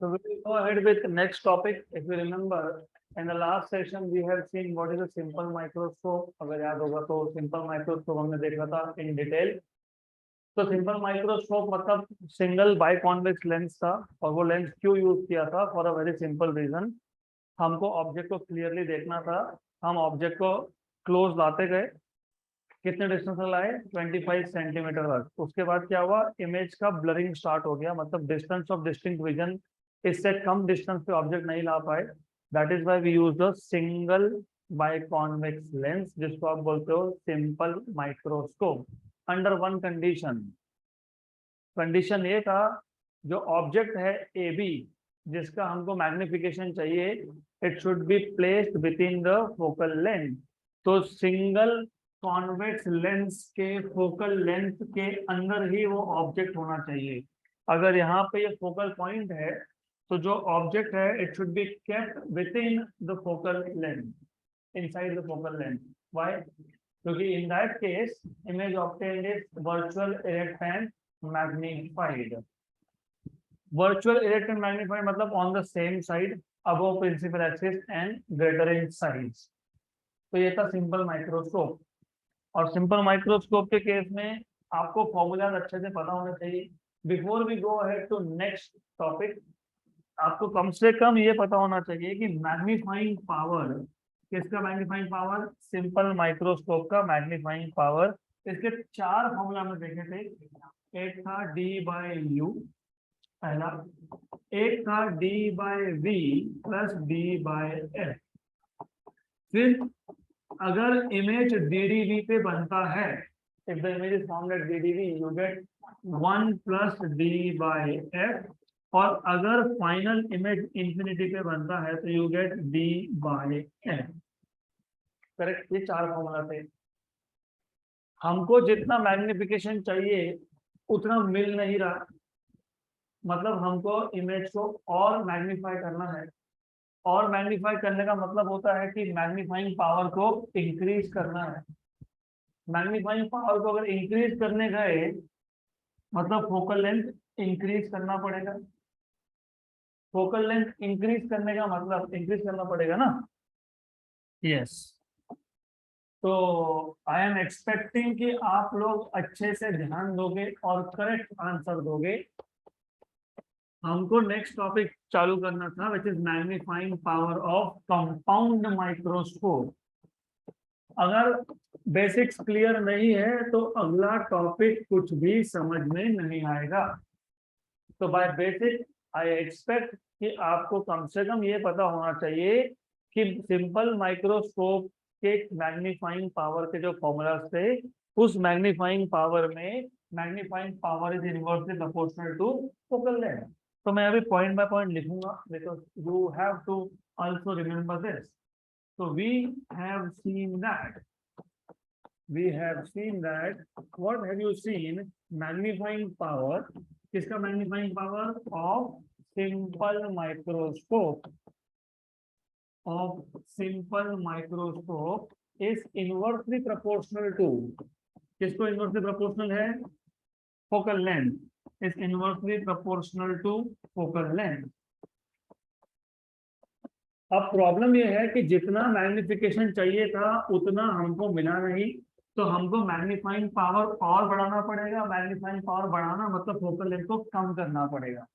So we will go ahead with the next topic. If you remember, in the last session we have seen what is a simple microscope. अगर याद होगा तो simple microscope हमने देखा था in detail. तो simple microscope मतलब single biconvex lens था और वो लेंस क्यों यूज किया था? For a very simple reason, हमको ऑब्जेक्ट को क्लियरली देखना था। हम ऑब्जेक्ट को क्लोज लाते गए, कितने डिस्टेंस तक लाए? 25 सेंटीमीटर तक। उसके बाद क्या हुआ? इमेज का ब्लरिंग स्टार्ट हो गया, मतलब डिस्टेंस ऑफ डिस्टिंक्ट विजन इससे कम डिस्टेंस पे ऑब्जेक्ट नहीं ला पाए। That is why we use the single biconvex lens, जिसको आप बोलते हो simple microscope, under one condition. Condition ये था, जो ऑब्जेक्ट है ए बी, जिसका हमको मैग्निफिकेशन चाहिए, it should be placed with in the focal length. तो सिंगल कॉन्वेक्स लेंस के फोकल लेंथ के अंदर ही वो ऑब्जेक्ट होना चाहिए। अगर यहाँ पे ये फोकल पॉइंट है तो जो ऑब्जेक्ट है it should be kept within the focal length, inside the focal length. Why? क्योंकि in that case image obtained is virtual erect and magnified. Virtual erect and magnified मतलब on the same side, above principal axis and greater in size. तो ये था simple microscope. और simple microscope के case में आपको formulas अच्छे से पता होना चाहिए। Before we go ahead to next topic, आपको कम से कम ये पता होना चाहिए कि मैग्नीफाइंग पावर, किसका मैग्नीफाइंग पावर? सिंपल माइक्रोस्कोप का मैग्नीफाइंग पावर। इसके चार फॉर्मूला में देखे थे। एक था डी बाय यू, पहला। एक था D by V plus D by F. फिर अगर इमेज डीडीवी पे बनता है, if the image is found at DDV, you get 1 plus D by F. और अगर फाइनल इमेज इंफिनिटी पे बनता है तो you get D by F. Correct? ये चार फॉर्मूला थे। हमको जितना मैग्निफिकेशन चाहिए उतना मिल नहीं रहा, मतलब हमको इमेज को और मैग्नीफाई करना है। और मैग्नीफाई करने का मतलब होता है कि मैग्नीफाइंग पावर को इंक्रीज करना है। मैग्नीफाइंग पावर को अगर इंक्रीज करने गए मतलब फोकल लेंथ इंक्रीज करना पड़ेगा। फोकल लेंथ इंक्रीज करने का मतलब इंक्रीज करना पड़ेगा ना? यस। तो आई एम एक्सपेक्टिंग कि आप लोग अच्छे से ध्यान दोगे और करेक्ट आंसर दोगे। हमको नेक्स्ट टॉपिक चालू करना था, which is magnifying power of compound microscope. अगर बेसिक्स क्लियर नहीं है तो अगला टॉपिक कुछ भी समझ में नहीं आएगा। तो बाय बेसिक आई एक्सपेक्ट कि आपको कम से कम ये पता होना चाहिए कि सिंपल माइक्रोस्कोप के मैग्नीफाइंग पावर के जो फॉर्मूलाज थे, उस मैग्नीफाइंग पावर में magnifying power is inversely proportional to focal length. तो मैं अभी पॉइंट बाय पॉइंट लिखूंगा, because you have to also remember this. So we have seen that. What have you seen? Magnifying power. किसका magnifying power? Of simple microscope. Of simple microscope is inversely proportional to, किसको inversely proportional है? Focal length is inversely proportional to focal length. अब problem यह है कि जितना magnification चाहिए था उतना हमको मिला नहीं, तो हमको मैग्नीफाइंग पावर और बढ़ाना पड़ेगा। मैग्नीफाइंग पावर बढ़ाना मतलब फोकल लेंथ को कम करना पड़ेगा।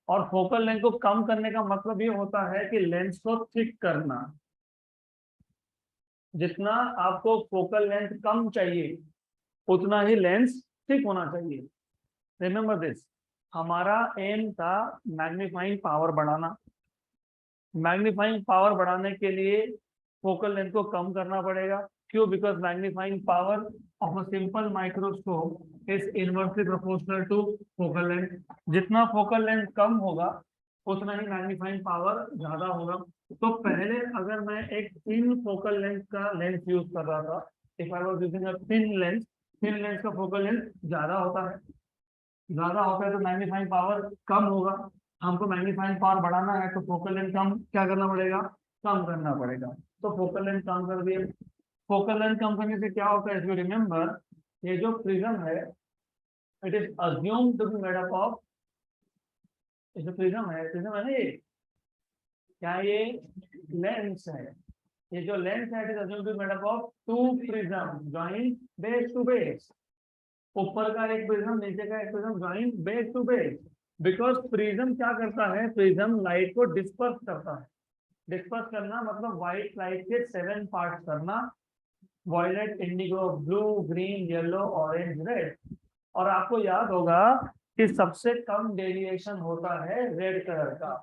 और फोकल लेंथ को कम करने का मतलब ये होता है कि लेंस को थिक करना। जितना आपको फोकल लेंथ कम चाहिए उतना ही लेंस थिक होना चाहिए। रिमेंबर दिस, हमारा एम था मैग्नीफाइंग पावर बढ़ाना। मैग्नीफाइंग पावर बढ़ाने के लिए फोकल लेंथ को कम करना पड़ेगा। क्यों? Because magnifying power of a simple microscope is inversely proportional to focal length. जितना फोकल लेंथ कम होगा उतना ही मैग्नीफाइंग पावर ज्यादा होगा। तो पहले अगर मैं एक थिन फोकल लेंथ का लेंस यूज कर रहा था, if I was using a thin lens का फोकल लेंथ ज्यादा होता है, तो मैग्नीफाइंग पावर कम होगा। हमको मैग्नीफाइंग पावर बढ़ाना है तो फोकल लेंथ क्या करना पड़ेगा? कम करना पड़ेगा। तो फोकल लेंथ कम कर दिए। फोकल लेंथ कम करने से क्या होता है? इफ यू रिमेंबर, ये जो प्रिज्म है it is assumed to be made up of ये प्रिज्म है ना ये, क्या ये लेंस है, ये जो लेंस है it is assumed to be made up of two prism joint base to base, ऊपर का एक प्रिज्म नीचे का एक prism joint base to base. Because prism क्या करता है, प्रिज्म लाइट को डिस्पर्स करता है। डिस्पर्स करना मतलब व्हाइट लाइट के 7 पार्ट करना, violet, indigo, blue, green, yellow, orange, red. और आपको याद होगा कि सबसे कम डेविएशन होता है रेड कलर का,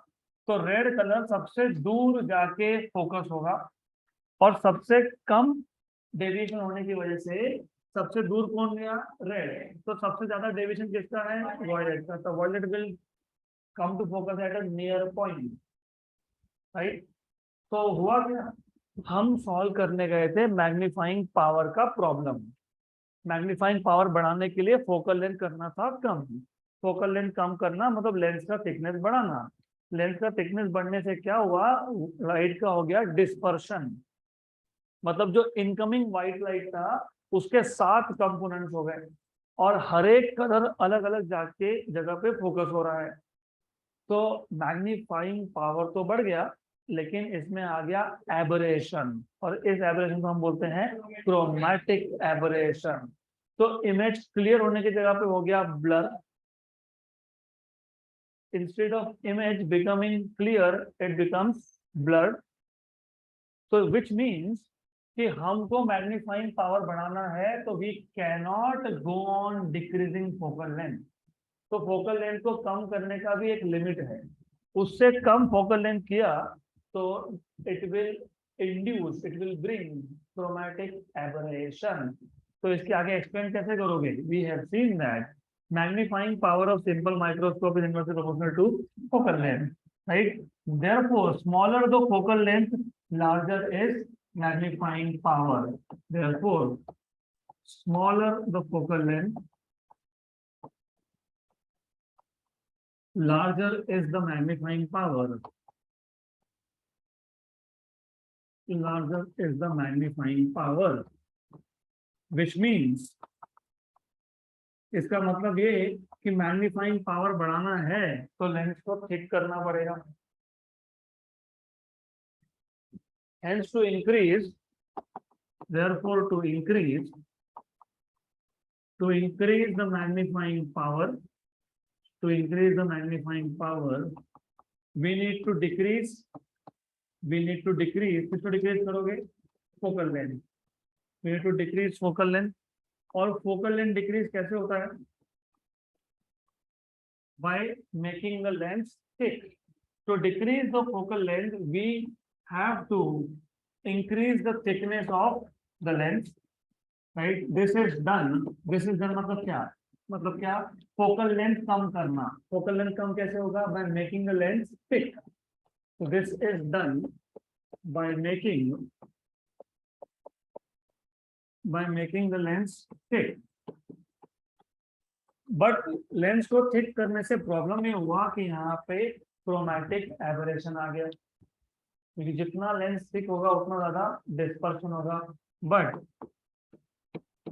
तो रेड कलर सबसे दूर जाके फोकस होगा, और सबसे कम डेविएशन होने की वजह से सबसे दूर कौन गया, रेड। तो सबसे ज्यादा डेविएशन किसका है, वॉयलेट का, तो violet will come to focus at a near point, right. तो हुआ क्या, हम सॉल्व करने गए थे मैग्नीफाइंग पावर का प्रॉब्लम। मैग्नीफाइंग पावर बढ़ाने के लिए फोकल लेंथ करना था कम। फोकल लेंथ कम करना मतलब लेंस का थिकनेस बढ़ाना। लेंस का थिकनेस बढ़ने से क्या हुआ, लाइट का हो गया डिस्पर्शन, मतलब जो इनकमिंग व्हाइट लाइट था उसके 7 कंपोनेंट्स हो गए, और हर एक कलर अलग अलग जाके जगह पे फोकस हो रहा है। तो मैग्नीफाइंग पावर तो बढ़ गया, लेकिन इसमें आ गया एबरेशन, और इस एबरेशन को हम बोलते हैं क्रोमैटिक एबरेशन। तो इमेज क्लियर होने की जगह पे हो गया blur. Instead of image becoming clear it becomes blurred. तो विच मीन्स कि हमको मैग्नीफाइंग पावर बढ़ाना है तो we cannot go on decreasing focal length. तो फोकल लेंथ को कम करने का भी एक लिमिट है, उससे कम फोकल लेंथ किया तो it will induce, it will bring chromatic aberration. तो इसके आगे एक्सप्लेन कैसे करोगे, we have seen that magnifying power of simple microscope is inversely proportional to focal length, right. Therefore smaller the focal length, larger is magnifying power. Therefore smaller the focal length, larger is the magnifying power. Larger is the magnifying power, which means इसका मतलब ये कि magnifying power बढ़ाना है तो lens को thick करना पड़ेगा। Hence to increase, therefore to increase the magnifying power, to increase the magnifying power, we need to decrease, किसको डिक्रीज करोगे, focal length. we need to decrease focal length, और focal length decrease कैसे होता है, by making the lens thick. To decrease the focal length we have to increase the thickness of the lens, right. This is done मतलब क्या, focal length कम करना। Focal length कम कैसे होगा, by making the lens thick. So this is done by making the lens thick. But lens को thick करने से problem ये हुआ कि यहाँ पे क्रोमैटिक एबरेशन आ गया, क्योंकि जितना लेंस थिक होगा उतना ज्यादा डिस्पर्शन होगा।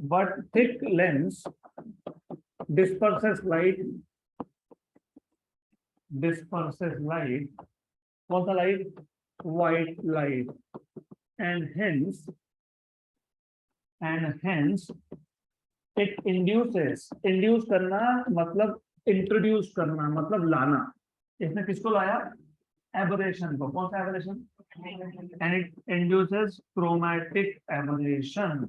But thick lens disperses light, कौन सा light, white light, and hence it induce करना मतलब इंट्रोड्यूस करना मतलब लाना। इसने किसको लाया, एबरेशन को। कौन सा aberration, and it induces chromatic aberration.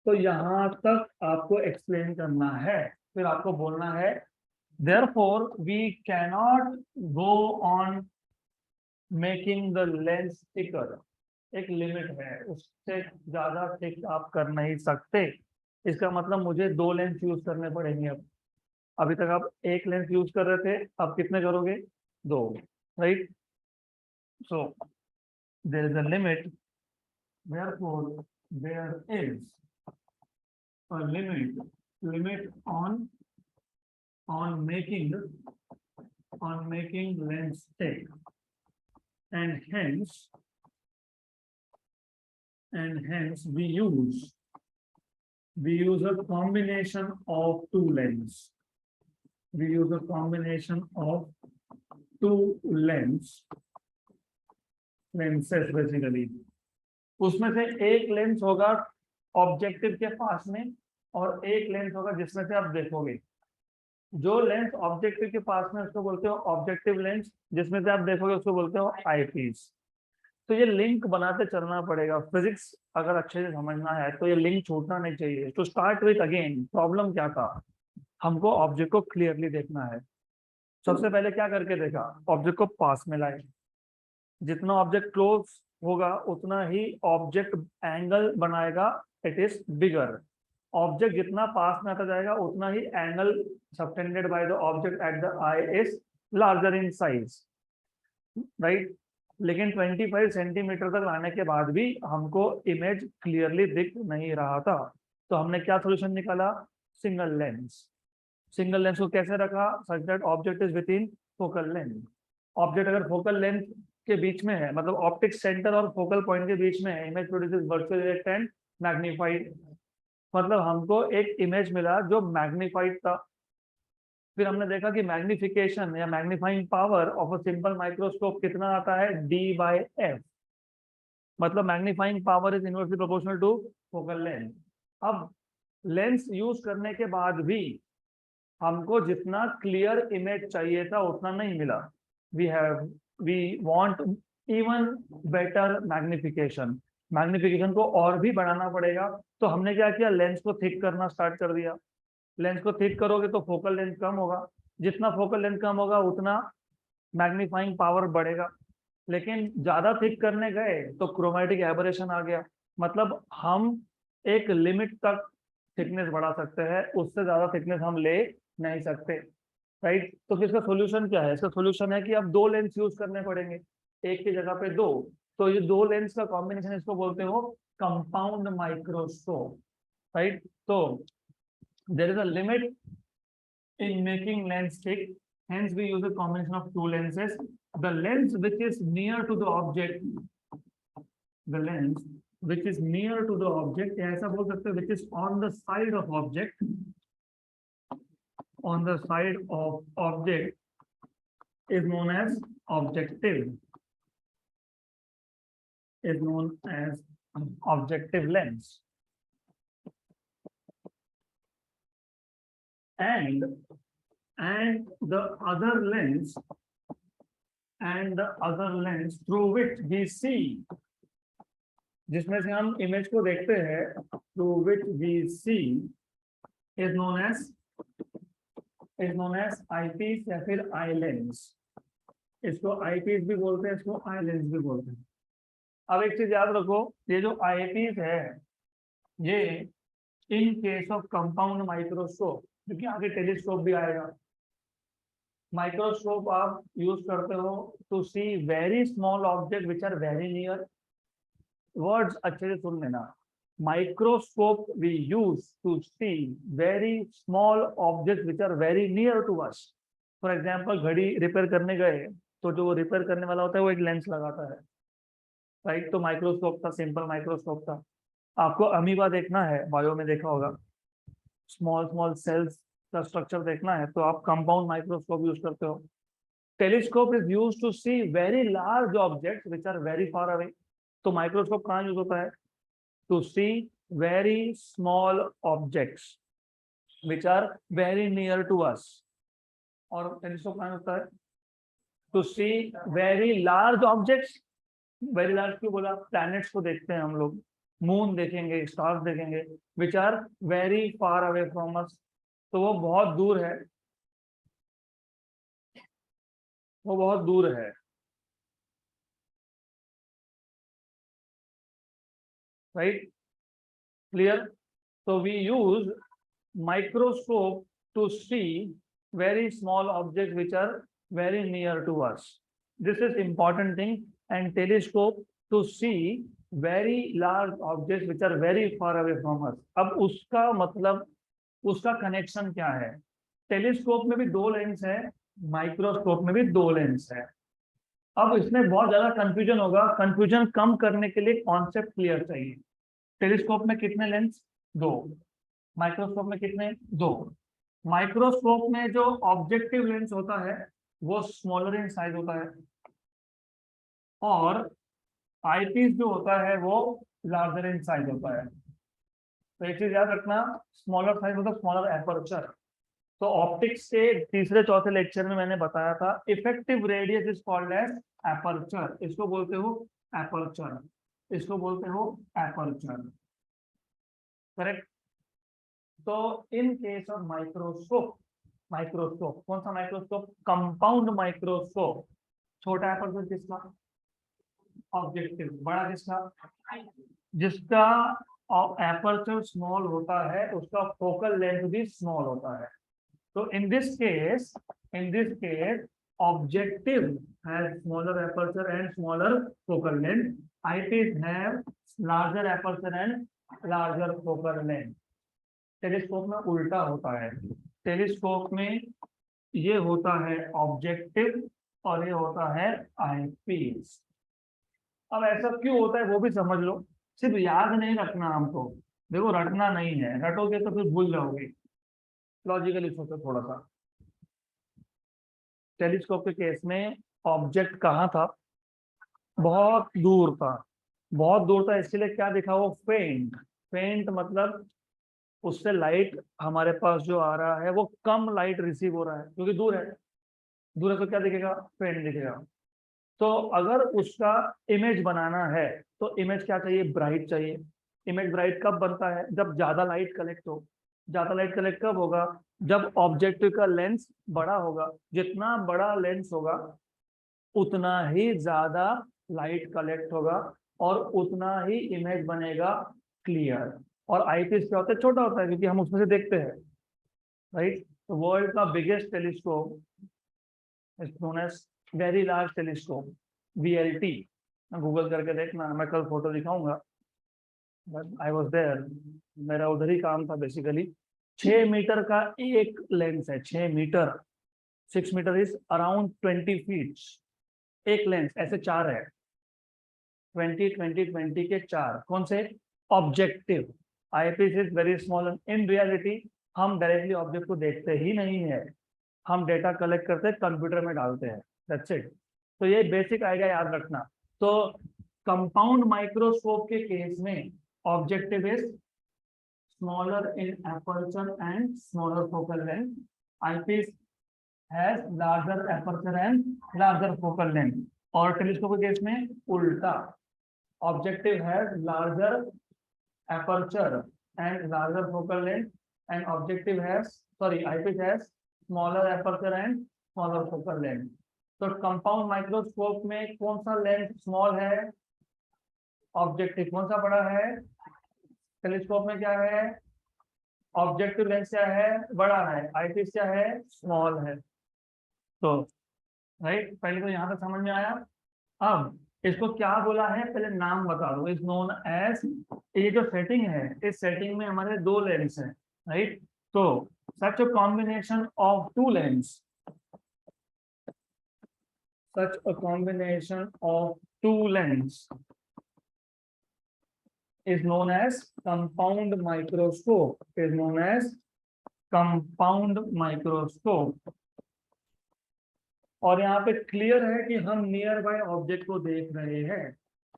तो यहां तक आपको एक्सप्लेन करना है, फिर आपको बोलना है therefore we cannot go on making the lens thicker. एक लिमिट है, उससे ज्यादा थिक आप कर नहीं सकते। इसका मतलब मुझे 2 लेंस यूज करने पड़ेंगे। अब अभी तक आप 1 लेंस यूज कर रहे थे, अब कितने करोगे, 2, right. So there is a limit, therefore there is a limit on making lens thick, and hence we use a combination of 2 lens. we use a combination of two lenses basically. उसमें से एक lens होगा objective के पास में और एक lens होगा जिसमें से आप देखोगे। जो लेंस ऑब्जेक्टिव के पास में उसको बोलते हो ऑब्जेक्टिव लेंस, जिसमें से आप देखोगे उसको बोलते हो आईपीस। तो ये लिंक बनाते चलना पड़ेगा, फिजिक्स अगर अच्छे से समझना है तो ये लिंक छूटना नहीं चाहिए। To start with again, problem क्या था, हमको ऑब्जेक्ट को क्लियरली देखना है। सबसे पहले क्या करके देखा, ऑब्जेक्ट को पास में लाए, जितना ऑब्जेक्ट क्लोज होगा उतना ही ऑब्जेक्ट एंगल बनाएगा, इट इज बिगर। ऑब्जेक्ट जितना पास में आता जाएगा उतना ही angle subtended by the object at the eye is larger in size, right. लेकिन 25 सेंटीमीटर तक लाने के बाद भी हमको इमेज क्लियरली दिख नहीं रहा था, तो हमने क्या सोल्यूशन निकाला, सिंगल लेंस। सिंगल लेंस को कैसे रखा, such that object is with in focal length. Object अगर फोकल लेंथ के बीच में है, मतलब ऑप्टिक सेंटर और फोकल पॉइंट के बीच में है, image produces virtual direct and magnified. मतलब हमको एक इमेज मिला जो मैग्नीफाइड था। फिर हमने देखा कि मैग्निफिकेशन या magnifying power of a simple microscope कितना आता है, D/F। मतलब magnifying power is inversely proportional to focal length. अब लेंस यूज करने के बाद भी हमको जितना क्लियर इमेज चाहिए था उतना नहीं मिला। We want even better magnification. Magnification को और भी बढ़ाना पड़ेगा, तो हमने क्या किया, लेंस को थिक करना स्टार्ट कर दिया। लेंस को थिक करोगे तो फोकल लेंथ कम होगा, जितना फोकल लेंथ कम होगा उतना मैग्नीफाइंग पावर बढ़ेगा। लेकिन ज्यादा थिक करने गए तो क्रोमैटिक एबरेशन आ गया। मतलब हम एक लिमिट तक थिकनेस बढ़ा सकते हैं, उससे ज्यादा थिकनेस हम ले नहीं सकते, राइट। तो फिर इसका सोल्यूशन क्या है, इसका सोल्यूशन है कि अब दो लेंस यूज करने पड़ेंगे, एक की जगह पे दो। तो ये दो लेंस का कॉम्बिनेशन इसको बोलते हो कंपाउंड माइक्रोस्कोप, राइट। तो there is a limit in making lens thick, hence we use a combination of two lenses. The lens which is near to the object, the lens which is near to the object, ऐसा बोल सकते हैं, which is on the side of object, on the side of object is known as objective, is known as objective lens. And the other lens through which we see, जिसमें से हम image को देखते हैं, through which we see is known as eyepiece या फिर eye lens। इसको eyepiece भी बोलते हैं, इसको eye lens भी बोलते हैं। अब एक चीज याद रखो, ये जो eyepiece है ये इन केस ऑफ कंपाउंड माइक्रोस्कोप, क्योंकि आगे टेलीस्कोप भी आएगा। माइक्रोस्कोप आप यूज करते हो to see very small object which are very near. Words अच्छे से सुन लेना, microscope we use to see very small object which are very near to us. For example, घड़ी रिपेयर करने गए तो जो रिपेयर करने वाला होता है वो एक लेंस लगाता है, राइट। तो माइक्रोस्कोप था, सिंपल माइक्रोस्कोप था। आपको अमीबा देखना है, बायो में देखा होगा, स्मॉल सेल्स का स्ट्रक्चर देखना है तो आप कंपाउंड माइक्रोस्कोप यूज करते हो। Telescope is used to see very large objects which are very far away. तो माइक्रोस्कोप कहाँ यूज होता है, to see very small objects which are very near to us. और टेलीस्कोप कहाँ होता है, to see very large objects. Very large क्यों बोला, प्लैनेट्स को देखते हैं हम लोग, मून देखेंगे, स्टार्स देखेंगे, which are very far away from us. तो वो बहुत दूर है, वो बहुत दूर है, right, clear. So we use microscope to see very small objects which are very near to us. This is important thing. And telescope to see very large objects which are very far away from us. अब उसका मतलब, उसका connection क्या है, telescope में भी दो lens है, माइक्रोस्कोप में भी दो लेंस है। अब इसमें बहुत ज्यादा कंफ्यूजन होगा, कंफ्यूजन कम करने के लिए कॉन्सेप्ट क्लियर चाहिए। टेलीस्कोप में कितने लेंस, दो। माइक्रोस्कोप में कितने, दो। माइक्रोस्कोप में जो ऑब्जेक्टिव लेंस होता है वो स्मॉलर इन साइज होता है, और आईपीस जो होता है वो लार्जर इन साइज होता है। तो एक चीज याद रखना, स्मॉलर साइज मतलब स्मॉलर एपर्चर। तो ऑप्टिक्स के तीसरे चौथे लेक्चर में मैंने बताया था effective radius is called as aperture, इसको बोलते हो एपर्चर, इसको बोलते हो एपर्चर, करेक्ट। तो इन केस ऑफ माइक्रोस्कोप, माइक्रोस्कोप कौन सा माइक्रोस्कोप? Compound microscope. छोटा एपर्चर किसका? ऑब्जेक्टिव। बड़ा किसका? जिसका एपर्चर स्मॉल होता है उसका फोकल लेंथ भी स्मॉल होता है। So in this case, objective has smaller aperture and smaller focal length. Eyepieces have larger aperture and larger focal length. Telescope में उल्टा होता है, टेलीस्कोप में ये होता है ऑब्जेक्टिव और ये होता है आईपीस। अब ऐसा क्यों होता है वो भी समझ लो, सिर्फ याद नहीं रखना हमको, देखो रटना नहीं है, रटोगे तो फिर भूल जाओगे। लॉजिकली सोचो थोड़ा सा। टेलीस्कोप के केस में ऑब्जेक्ट कहाँ था? बहुत दूर था। बहुत दूर था इसके लिए क्या दिखा? वो फेंट। फेंट मतलब उससे लाइट हमारे पास जो आ रहा है वो कम लाइट रिसीव हो रहा है क्योंकि दूर है। दूर है तो क्या दिखेगा? फेंट दिखेगा। तो अगर उसका इमेज बनाना है तो इमेज क्या चाहिए? ब्राइट चाहिए। इमेज ब्राइट कब बनता है? जब ज्यादा लाइट कलेक्ट हो। ज्यादा लाइट कलेक्ट कब होगा? जब ऑब्जेक्टिव का लेंस बड़ा होगा। जितना बड़ा लेंस होगा उतना ही ज्यादा लाइट कलेक्ट होगा और उतना ही इमेज बनेगा क्लियर। और आईपीस क्या होता है? छोटा होता है क्योंकि हम उसमें से देखते हैं, राइट। तो वर्ल्ड का biggest telescope is known as very large telescope, VLT. Google करके देखना, मैं कल फोटो दिखाऊंगा, बट आई वॉज देयर, मेरा उधर ही काम था बेसिकली। 6 मीटर का एक लेंस है, 6 metre. 6 metre is around 20 feet. एक लेंस, ऐसे चार है, 20 20 20 के चार। कौन से? Objective. Eyepiece is very small. In reality हम डायरेक्टली ऑब्जेक्ट को देखते ही नहीं है, हम डेटा कलेक्ट करते हैं, कंप्यूटर में डालते हैं, दैट्स इट। तो ये बेसिक आइडिया याद रखना। तो कंपाउंड माइक्रोस्कोप के केस में objective is smaller in aperture and smaller focal length. Eyepiece has larger aperture and larger focal length. और टेलीस्कोप के केस में उल्टा, objective has larger aperture and larger focal length and objective has, sorry, eyepiece has smaller aperture and smaller focal length. तो compound microscope में कौन सा length small है? Objective. कौन सा बड़ा है? टेलीस्कोप में क्या है? ऑब्जेक्टिव लेंस क्या है? बड़ा है। आईपीस क्या है? स्मॉल है। तो राइट, पहले तो यहाँ तक समझ में आया। अब इसको क्या बोला है पहले नाम बता दो। इज नोन एज, ये जो सेटिंग है इस सेटिंग में हमारे दो लेंस हैं, राइट। तो such a combination of two lens, such a combination of two lens is known as compound microscope, is known as compound microscope। और यहाँ पे क्लियर है कि हम नियर बाय ऑब्जेक्ट को देख रहे हैं।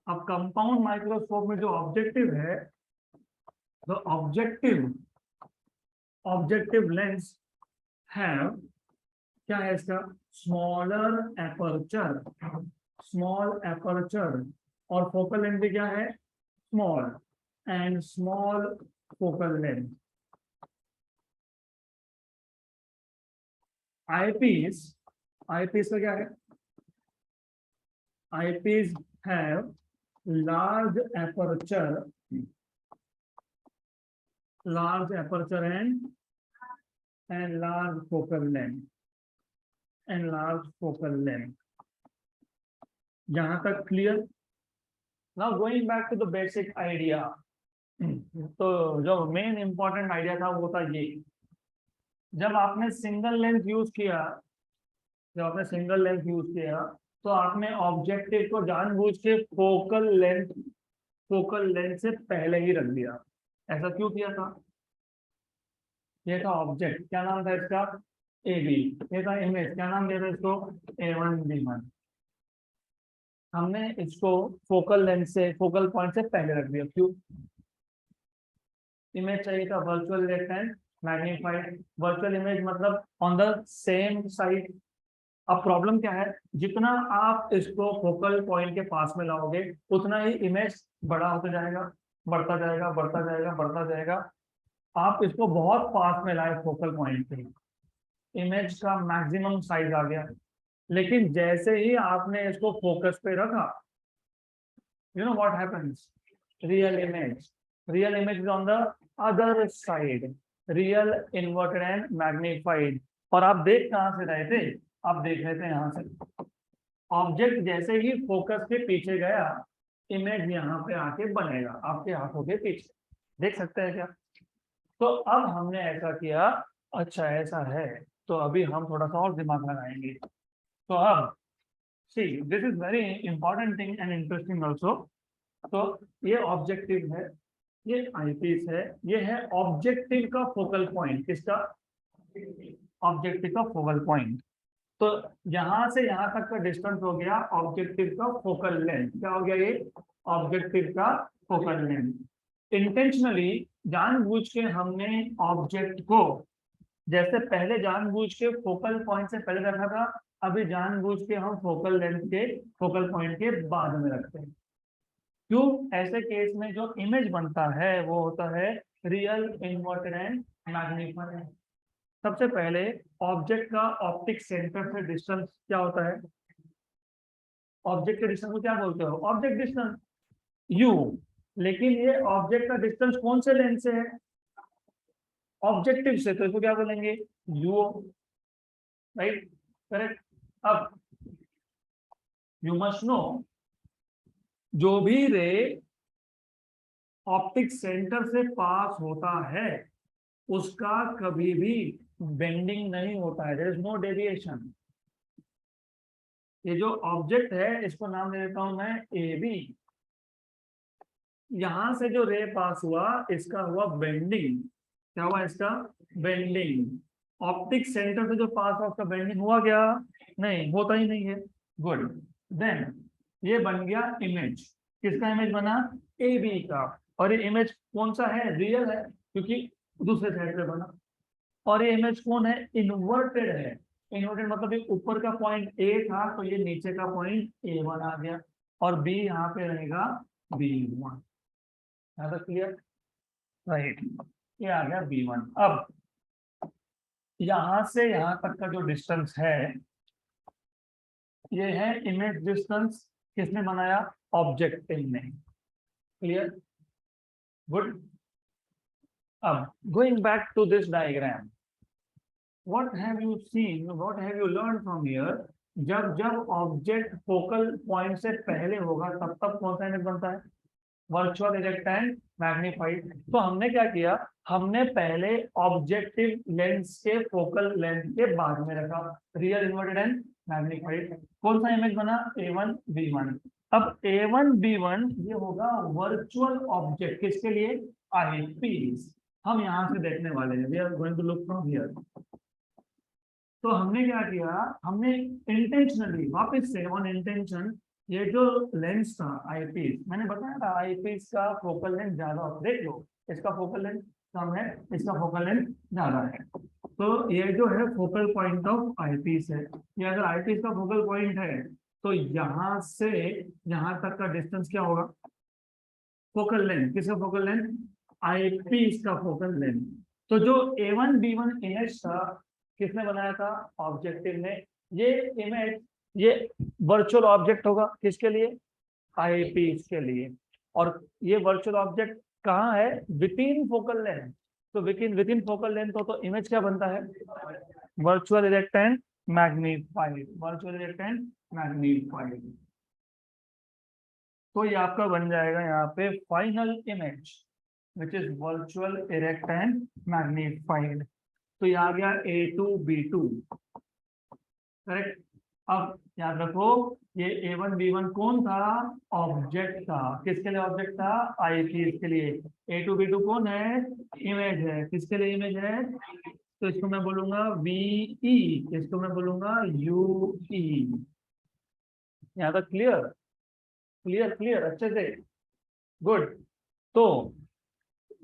अब कंपाउंड माइक्रोस्कोप में जो ऑब्जेक्टिव है, द ऑब्जेक्टिव लेंस हैव, क्या है इसका? Smaller aperture, small aperture. और फोकल लेंथ भी क्या है? Small and small focal length. Eyepiece, eyepiece का क्या है? Eyepiece have large aperture, large aperture and large focal length, and large focal length। यहाँ तक clear? Now going back to the basic idea, तो जो मेन इंपॉर्टेंट आइडिया था वो था ये, जब आपने सिंगल लेंस यूज किया, जब आपने सिंगल लेंस यूज किया तो आपने ऑब्जेक्टिव को जानबूझ के फोकल लेंथ से पहले ही रख दिया। ऐसा क्यों किया था? ये था ऑब्जेक्ट, क्या नाम था इसका, ए बी। ये था इमेज, क्या नाम दिया था इसको, A1B1। हमने इसको फोकल लेंथ से, फोकल पॉइंट से पहले रख दिया, क्यों, इमेज चाहिए था virtual rectangle magnified, virtual image मतलब ऑन द सेम साइड। अब प्रॉब्लम क्या है, जितना आप इसको फोकल पॉइंट के पास में लाओगे उतना ही इमेज बड़ा होता जाएगा, बढ़ता जाएगा, बढ़ता जाएगा, बढ़ता जाएगा। आप इसको बहुत पास में लाए फोकल पॉइंट पे, इमेज का मैक्सिमम साइज आ गया। लेकिन जैसे ही आपने इसको फोकस पे रखा, you know what happens, real image is on the other side, real inverted and magnified। और आप देख कहां से रहे थे, आप देख रहे थे यहां से, ऑब्जेक्ट जैसे ही फोकस के पीछे गया, इमेज यहाँ पे आके बनेगा आपके हाथों के पीछे, देख सकते हैं क्या। तो अब हमने ऐसा किया, अच्छा ऐसा है, तो अभी हम थोड़ा सा और दिमाग लगाएंगे। तो अब see this is very important thing and interesting also. तो ये ऑब्जेक्टिव है, ये आईपीस है, ये है ऑब्जेक्टिव का फोकल पॉइंट, किसका, ऑब्जेक्टिव का फोकल पॉइंट। तो यहां से यहां तक का डिस्टेंस हो गया ऑब्जेक्टिव का फोकल लेंथ, क्या हो गया ये, ऑब्जेक्टिव का फोकल लेंथ। इंटेंशनली जानबूझ के हमने ऑब्जेक्ट को, जैसे पहले जानबूझ के फोकल पॉइंट से पहले रखा था, अभी जानबूझ के हम फोकल लेंथ के, फोकल पॉइंट के बाद में रखते हैं। क्यों, ऐसे केस में जो इमेज बनता है वो होता है रियल इन्वर्टेड एंड मैग्नीफाइड। सबसे पहले ऑब्जेक्ट का ऑप्टिक सेंटर से डिस्टेंस क्या होता है, ऑब्जेक्ट के डिस्टेंस को क्या बोलते हो, ऑब्जेक्ट डिस्टेंस यू। लेकिन ये ऑब्जेक्ट का डिस्टेंस कौन से लेंथ से है, ऑब्जेक्टिव से, तो इसको क्या बोलेंगे, यू, राइट, करेक्ट। अब यू मस्ट नो, जो भी रे ऑप्टिक सेंटर से पास होता है उसका कभी भी बेंडिंग नहीं होता है, देयर इज नो डेविएशन। ये जो ऑब्जेक्ट है इसको नाम दे देता हूं मैं ए बी, यहां से जो रे पास हुआ इसका हुआ बेंडिंग, क्या हुआ इसका, बेंडिंग। ऑप्टिक सेंटर से जो पास हुआ उसका बेंडिंग हुआ क्या, नहीं होता ही नहीं है, गुड। देन ये बन गया इमेज, किसका इमेज बना, ए बी का। और ये इमेज कौन सा है, रियल है, क्योंकि दूसरे साइड पे बना। और ये इमेज कौन है, इन्वर्टेड है। इन्वर्टेड मतलब ये ऊपर का पॉइंट ए था तो ये नीचे का पॉइंट A1 आ गया, और बी यहाँ पे रहेगा B1। क्लियर, राइट, ये आ गया B1। अब यहां से यहां तक का जो डिस्टेंस है ये है इमेज डिस्टेंस, किसने बनाया, ऑब्जेक्टिव ने, क्लियर, गुड। अब going back to this diagram, what have you seen, what have you learned from here, जब जब ऑब्जेक्ट फोकल पॉइंट से पहले होगा तब तब कौन सा इमेज बनता है, वर्चुअल इरेक्ट एंड मैग्नीफाइड। तो हमने क्या किया, हमने पहले ऑब्जेक्टिव लेंस के फोकल लेंथ के बाद में रखा रियल इन्वर्टेड एंड मैग्नीफाइड। कौन सा इमेज बना, A1B1। अब A1B1 ये होगा वर्चुअल ऑब्जेक्ट, किसके लिए, आईपीस। हम यहां से देखने वाले हैं, we are going to look from here. तो हमने क्या किया, हमने इंटेंशनली, वापस से ऑन इंटेंशन, ये जो लेंस था आईपीस, मैंने बताया था आईपीस का फोकल लेंथ ज्यादा होता है, देख लो इसका फोकल लेंथ कम है, इसका फोकल लेंथ ज्यादा है। तो ये जो है फोकल पॉइंट ऑफ आईपीस है, ये अगर आईपीस का फोकल पॉइंट है तो यहाँ से यहाँ तक का डिस्टेंस क्या होगा, फोकल लेंथ, किसका फोकल लेंथ, आईपीस का फोकल लेंथ। तो जो A1B1 इमेज था किसने बनाया था, ऑब्जेक्टिव ने। ये इमेज, ये वर्चुअल ऑब्जेक्ट होगा किसके लिए, आईपीस के लिए। और ये वर्चुअल ऑब्जेक्ट कहाँ है, विद इन फोकल लेंथ। तो विद इन फोकल लेंथ तो इमेज क्या बनता है, virtual erect and magnified, virtual erect and magnified. तो ये आपका बन जाएगा यहाँ पे final image which is virtual erect and magnified. तो ये आ गया A2B2, करेक्ट। अब याद रखो ये A1 B1 कौन था, ऑब्जेक्ट था। किसके लिए ऑब्जेक्ट था, आई पीस के लिए। A2 B2 कौन है, इमेज है। किसके लिए इमेज है, तो इसको मैं बोलूंगा VE, इसको मैं बोलूंगा UE। यहाँ तक क्लियर, क्लियर क्लियर अच्छे से, गुड। तो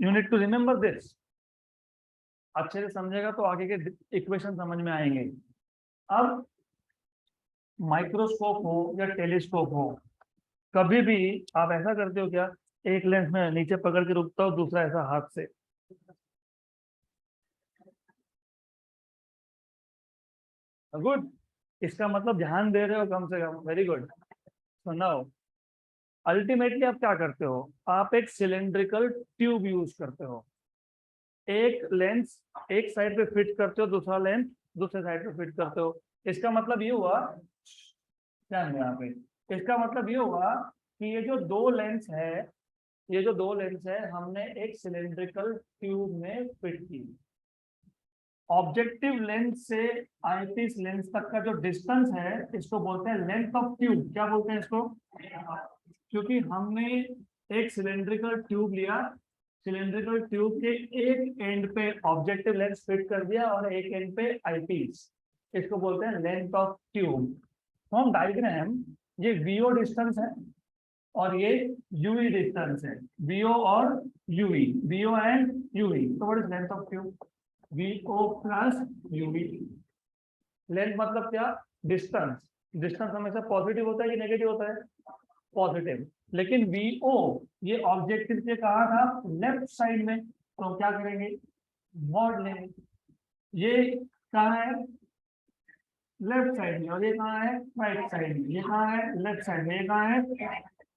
you need to remember this, अच्छे से समझेगा तो आगे के इक्वेशन समझ में आएंगे। अब माइक्रोस्कोप हो या टेलीस्कोप हो, कभी भी आप ऐसा करते हो क्या, एक लेंस में नीचे पकड़ के रुकता हो, दूसरा ऐसा हाथ से, गुड। इसका मतलब ध्यान दे रहे हो कम से कम, वेरी गुड। सुनाओ, अल्टीमेटली आप क्या करते हो, आप एक सिलेंड्रिकल ट्यूब यूज करते हो। एक लेंस एक साइड पे फिट करते हो, दूसरा लेंस दूसरे साइड पे फिट करते हो। इसका मतलब ये हुआ, क्या है यहाँ पे, इसका मतलब ये हुआ कि ये जो दो लेंस है, ये जो दो लेंस है हमने एक सिलेंड्रिकल ट्यूब में फिट की। ऑब्जेक्टिव लेंस से आईपीस लेंस तक का जो डिस्टेंस है, इसको बोलते हैं लेंथ ऑफ ट्यूब। क्या बोलते हैं इसको, क्योंकि हमने एक सिलेंड्रिकल ट्यूब लिया, सिलेंड्रिकल ट्यूब के एक एंड पे ऑब्जेक्टिव लेंस फिट कर दिया और एक एंड पे आईपीस, इसको बोलते हैं length of tube. From diagram ये वीओ डिस्टेंस है और ये यूई डिस्टेंस है, वीओ और यूई, वीओ एंड यूई। तो what is length of tube, VO plus UV. Length मतलब क्या, डिस्टेंस। डिस्टेंस हमेशा पॉजिटिव होता है कि नेगेटिव होता है, पॉजिटिव। लेकिन वीओ ये ऑब्जेक्टिव से कहा था लेफ्ट साइड में, तो क्या करेंगे, मॉड लेंगे। ये कहाँ है, लेफ्ट साइड में, और ये कहाँ है, राइट साइड में। ये कहाँ है, लेफ्ट साइड में, ये कहाँ है,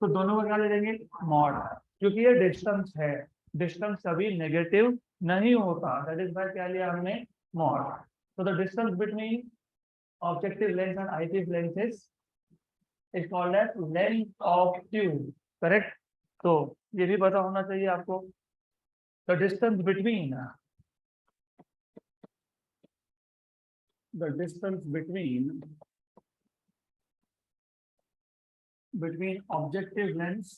तो दोनों का क्या ले लेंगे, मॉड। क्योंकि ये डिस्टेंस है, डिस्टेंस कभी नेगेटिव नहीं होता, दैट इज बाय क्या लिया हमने, मॉड। तो the distance between objective lens and eyepiece lenses is called as length of tube, correct. तो ये भी पता होना चाहिए आपको, the distance between, the distance between objective lens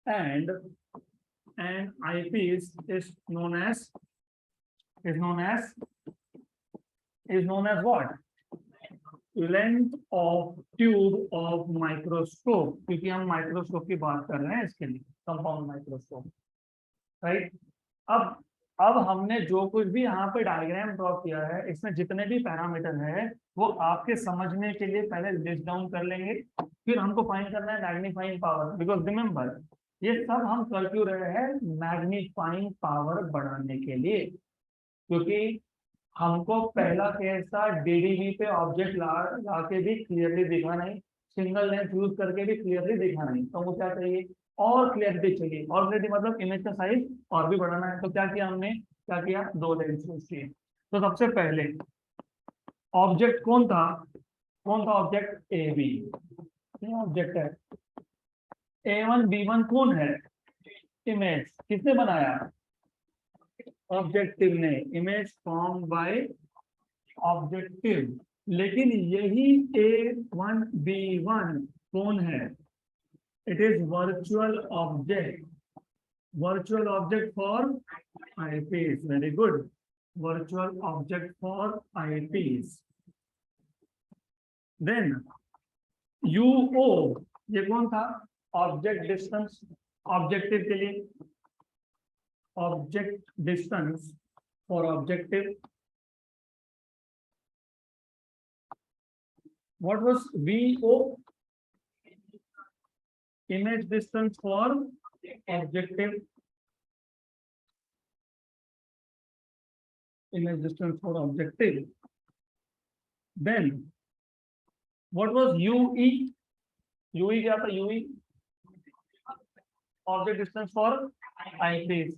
and eyepiece is known as what, length of tube of microscope, क्योंकि हम microscope की बात कर रहे हैं इसके लिए, कंपाउंड माइक्रोस्कोप, राइट। अब हमने जो कुछ भी यहाँ पे डायग्राम ड्रॉ किया है, इसमें जितने भी पैरामीटर है वो आपके समझने के लिए पहले लिस्ट डाउन कर लेंगे, फिर हमको फाइंड करना है मैग्नीफाइंग पावर। बिकॉज रिमेंबर ये सब हम कर क्यों रहे हैं, मैग्नीफाइंग पावर बढ़ाने के लिए, क्योंकि हमको पहला केस था डीडीबी पे ऑब्जेक्ट ला के भी क्लियरली दिखा नहीं, सिंगल लेंस यूज करके भी क्लियरली दिखा नहीं, तो वो क्या चाहिए, और क्लियरिटी चाहिए। और क्लियरिटी मतलब इमेज का साइज और भी बढ़ाना है। तो क्या किया हमने, क्या किया, दो लेंस यूज किए। तो सबसे पहले ऑब्जेक्ट कौन था, ऑब्जेक्ट ए बी, ऑब्जेक्ट है A1 B1 कौन है, इमेज। किसने बनाया, ऑब्जेक्टिव ने, इमेज फॉर्म बाय ऑब्जेक्टिव। लेकिन यही A1 B1 कौन है, it is virtual object, virtual object for eyepiece, very good, virtual object for eyepiece। then UO ये कौन था, ऑब्जेक्ट डिस्टेंस, ऑब्जेक्टिव के लिए, object distance for objective. what was VO, image distance for objective, image distance for objective। then what was UE, UE क्या था, UE object distance for eyepiece।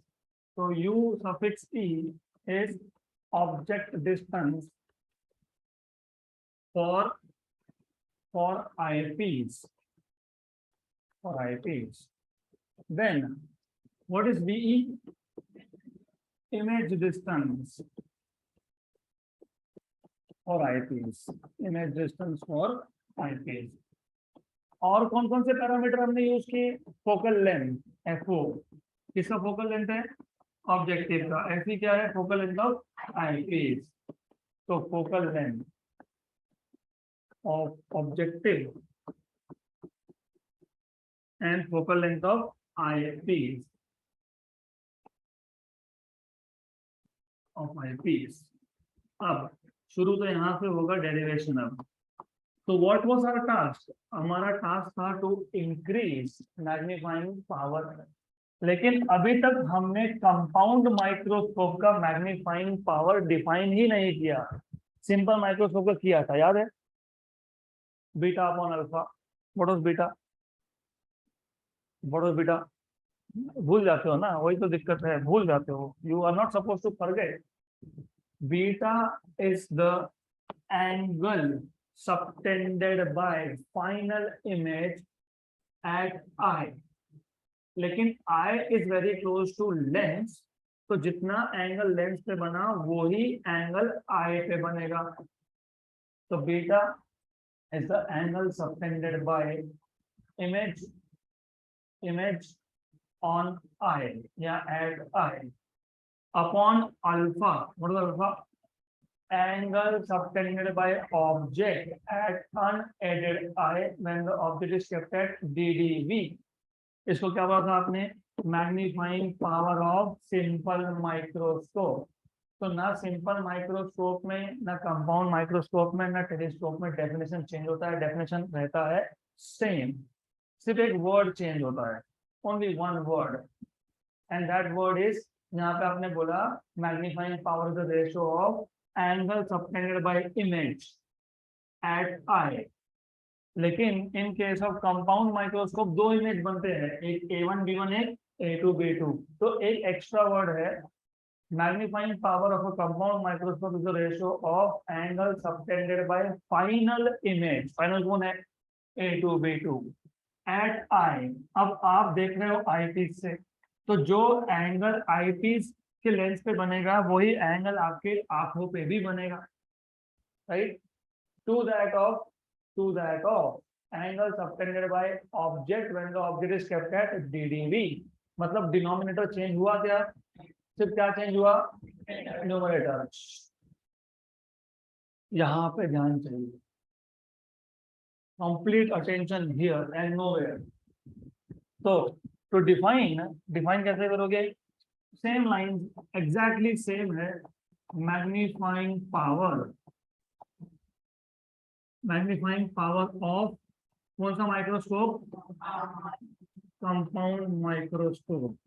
so U suffix E is object distance for eyepiece, for eyepiece। then what is VE, image distance और eyepiece, image distance for eyepiece. और कौन कौन से parameter हमने use किए? Focal length F O, किसका focal length है? Objective का। एफई क्या है? Focal length of eyepiece. तो focal length of objective and focal length of eyepiece अब शुरू तो यहाँ से होगा डेरिवेशन। अब तो व्हाट वाज आवर टास्क? हमारा टास्क था टू इंक्रीज मैग्नीफाइंग पावर। लेकिन अभी तक हमने कंपाउंड माइक्रोस्कोप का मैग्नीफाइंग पावर डिफाइन ही नहीं किया। सिंपल माइक्रोस्कोप का किया था, याद है? Beta upon alpha. What was beta? What was beta? भूल जाते हो ना, वही तो दिक्कत है, भूल जाते हो। You are not suppose to forget. Beta is the angle subtended by final image at I। लेकिन I is very close to lens, तो जितना एंगल लेंस पे बना वही एंगल I पे बनेगा। तो beta is the angle subtended by image on I या at I upon alpha। what is alpha? Angle subtended by object at unaided eye when the object is kept at DDV। इसको क्या बोला था आपने? Magnifying power of simple microscope. तो ना simple microscope में, ना कंपाउंड माइक्रोस्कोप में, ना टेलीस्कोप में डेफिनेशन चेंज होता है। डेफिनेशन रहता है सेम, सिर्फ एक वर्ड चेंज होता है, only one word, and that word is, यहाँ पे आपने बोला magnifying power is the ratio of angle subtended by image at eye. लेकिन in case of compound microscope दो इमेज बनते हैं, एक A1 B1, एक A2 B2। तो एक एक्स्ट्रा वर्ड है, magnifying power of a compound microscope is the ratio of angle subtended by final image. Final कौन है? A2 B2 एट आई। अब आप देख रहे हो आईपीस से, तो जो एंगल आईपीस के लेंस पे बनेगा वही एंगल आपके आंखों पे भी बनेगा, right? To that of angle subtended by object when the object is kept at DDV. मतलब डिनोमिनेटर चेंज हुआ क्या? सिर्फ क्या चेंज हुआ? न्यूमरेटर। यहाँ पे ध्यान चाहिए, complete attention here and nowhere. तो टू डिफाइन कैसे करोगे? सेम लाइन एग्जैक्टली सेम है। मैग्नीफाइंग पावर ऑफ कौन सा microscope? Compound microscope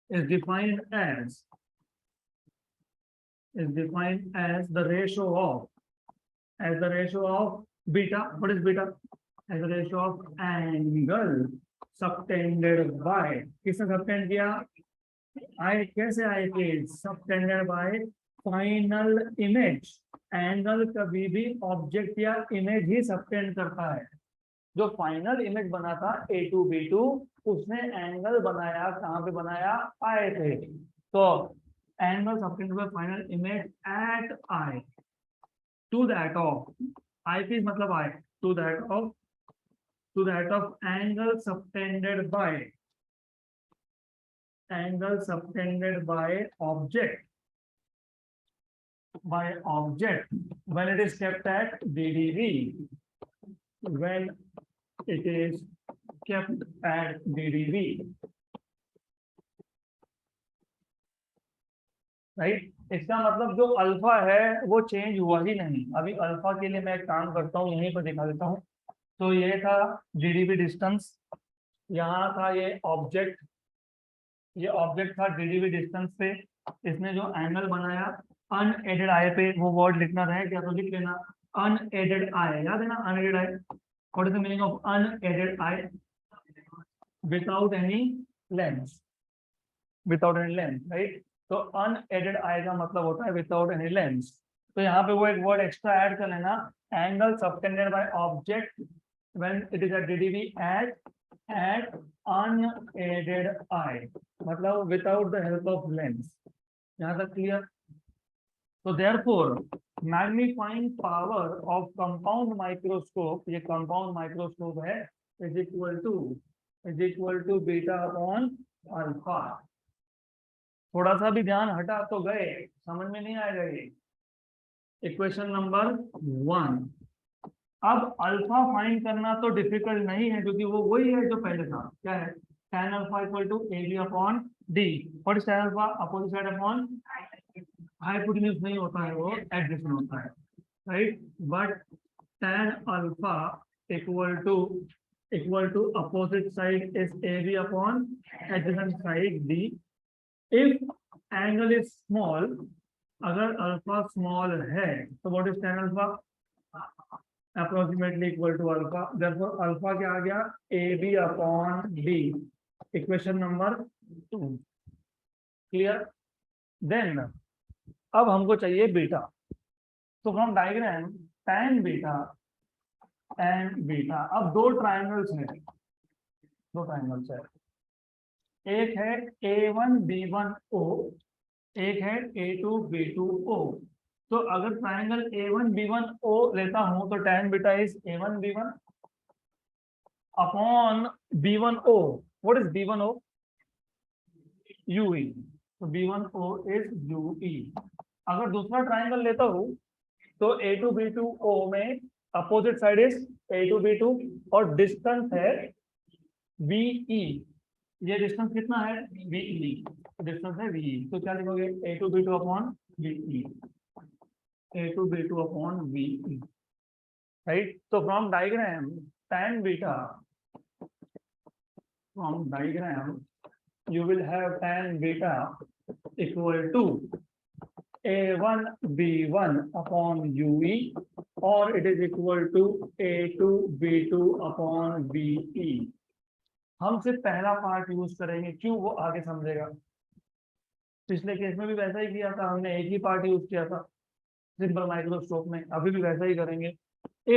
is defined as the ratio of beta. What is beta? As the ratio of angle subtended by, किसने subtend किया? आई। कैसे आई के? Subtended by final image. Angle कभी भी object या इमेज ही subtend करता है। जो फाइनल इमेज बना था A2 B2, उसने एंगल बनाया, कहाँ पे बनाया? आई पे। तो angle subtended by final image at eye to that of eyepiece, मतलब eye, to that of angle subtended by object when it is kept at DDV, when it is kept at DDV, right? इसका मतलब जो alpha है वो change हुआ ही नहीं। अभी alpha के लिए मैं एक काम करता हूँ, यहीं पर दिखा देता हूँ। तो ये था DDV डिस्टेंस, यहाँ था ये ऑब्जेक्ट था DDV डिस्टेंस पे। इसने जो एंगल बनाया अनएडेड आई पे, वो वर्ड लिखना रहे क्या तो लिख लेना, अनएडेड आई। याद है ना unaided I? What is the meaning of unaided I? Without any lens, right? तो अनएडेड आई का मतलब होता है विदाउट एनी लेंस। तो यहाँ पे वो एक वर्ड एक्स्ट्रा ऐड कर लेना, angle subtended by object when it is at DDV at unaided eye, मतलब without the help of lens. यहाँ तक क्लियर? तो therefore magnifying power of compound microscope, ये कंपाउंड माइक्रोस्कोप है, is equal to beta upon alpha. थोड़ा सा भी ध्यान हटा तो गए, समझ में नहीं आएगा ये। Equation number 1। अब अल्फा फाइंड करना तो डिफिकल्ट नहीं है, क्योंकि वो वही है जो पहले था। क्या है? tan alpha equal to A B upon D. What is tan alpha? Opposite side upon hypotenuse नहीं होता है, वो एडजेसेंट होता है, right. But tan alpha equal to opposite side is A B upon adjacent side D. If angle is small, अगर alpha small है तो what is tan alpha? Approximately equal to alpha. therefore alpha क्या आ गया? A B upon D. Equation number 2। Clear? Then अब हमको चाहिए beta. तो फ्रॉम डायग्राम tan बीटा अब दो ट्राइंगल्स हैं, एक है A1 B1 O, एक है A2 B2 O। तो अगर ट्राइंगल A1 B1 O लेता हूं तो tan beta is A1 B1 upon B1 O। What is B1 O? UE। तो B1 O इज UE। अगर दूसरा ट्राइंगल लेता हूं तो A2 B2 O में opposite side is A2 B2 और डिस्टेंस है VE। ये डिस्टेंस कितना है? VE। डिस्टेंस है VE। तो क्या लिखोगे? A2 B2 upon VE। A2 B2 upon VE, right. तो from diagram tan beta, from diagram you will have tan beta equal to A1 B1 upon UE, or it is equal to A2 B2 upon BE। हम सिर्फ पहला part use करेंगे, क्यों? वो आगे समझेगा। पिछले केस में भी वैसा ही किया था, हमने एक ही पार्ट यूज किया था सिंपल माइक्रोस्कोप में, अभी भी वैसा ही करेंगे।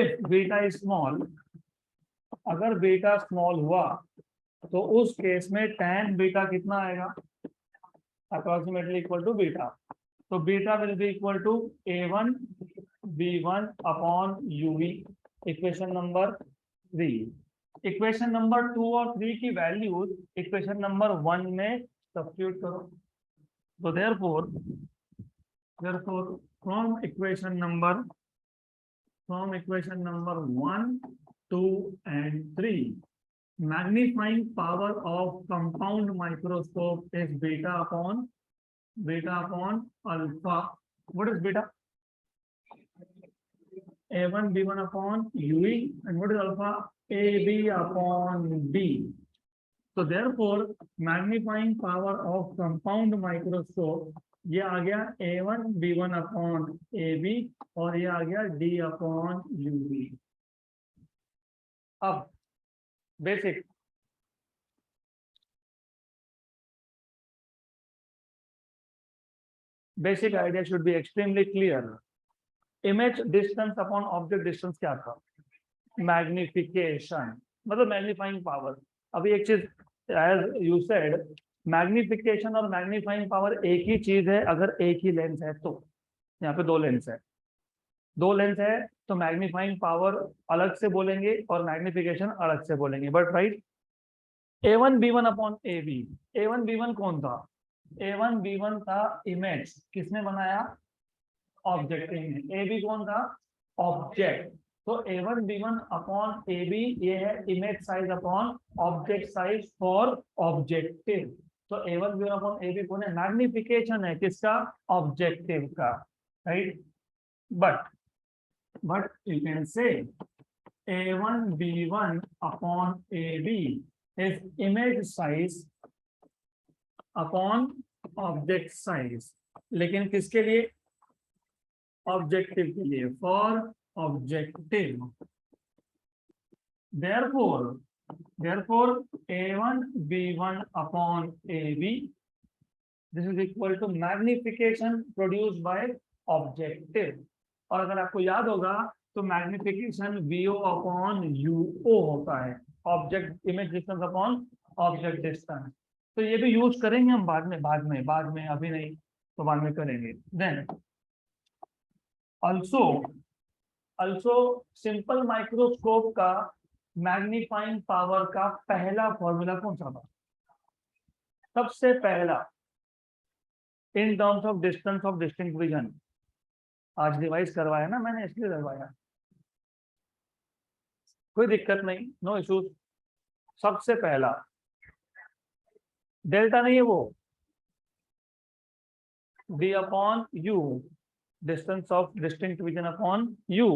इफ बीटा इज स्मॉल, अगर बीटा स्मॉल हुआ तो उस केस में tan बीटा कितना आएगा? Approximately equal to beta. तो beta will be equal to A1 B1 upon UE। Equation number 3। Equation number 2 और 3 की वैल्यूज इक्वेशन नंबर 1 में सब्स्टिट्यूट करो। तो therefore from equation number 1, 2 and 3, magnifying power of compound microscope is beta upon alpha. What is beta? A1 B1 upon UE, and what is alpha? AB upon D. So therefore magnifying power of compound microscope, ये आ गया A1 B1 upon AB और ये आ गया D upon UB। अब basic idea should be extremely clear. Image distance upon object distance क्या था? Magnification, मतलब magnifying power. अभी एक चीज, एज यू सेड, मैग्निफिकेशन और मैग्नीफाइंग पावर एक ही चीज है अगर एक ही लेंस है। तो यहाँ पे दो लेंस है तो मैग्नीफाइंग पावर अलग से बोलेंगे और मैग्निफिकेशन अलग से बोलेंगे। But right, A1 B1 upon AB, A1 B1 कौन था? A1 B1 था इमेज, किसने बनाया? ऑब्जेक्ट ने। AB कौन था? ऑब्जेक्ट। तो A1 B1 अपॉन AB ये है image size upon object size for objective. तो A1 B1 अपॉन AB कौन है? मैग्निफिकेशन है, किसका? ऑब्जेक्टिव का, right. But you can say A1 B1 upon AB is image size upon object size, लेकिन किसके लिए? ऑब्जेक्टिव के लिए, for objective. therefore A1 B1 upon AB, this is equal to magnification produced by objective। और अगर आपको याद होगा तो मैग्निफिकेशन VO अपॉन UO होता है, object image distance upon object distance. तो ये भी यूज करेंगे हम बाद में, अभी नहीं, तो बाद में करेंगे। देन ऑल्सो सिंपल माइक्रोस्कोप का मैग्नीफाइंग पावर का पहला फॉर्मूला कौन सा था? सबसे पहला in terms of distance of distinct vision. आज रिवाइज करवाया ना मैंने, इसलिए करवाया, कोई दिक्कत नहीं, नो इश्यूज। सबसे पहला डेल्टा नहीं है वो, d upon u, distance of distinct vision upon u।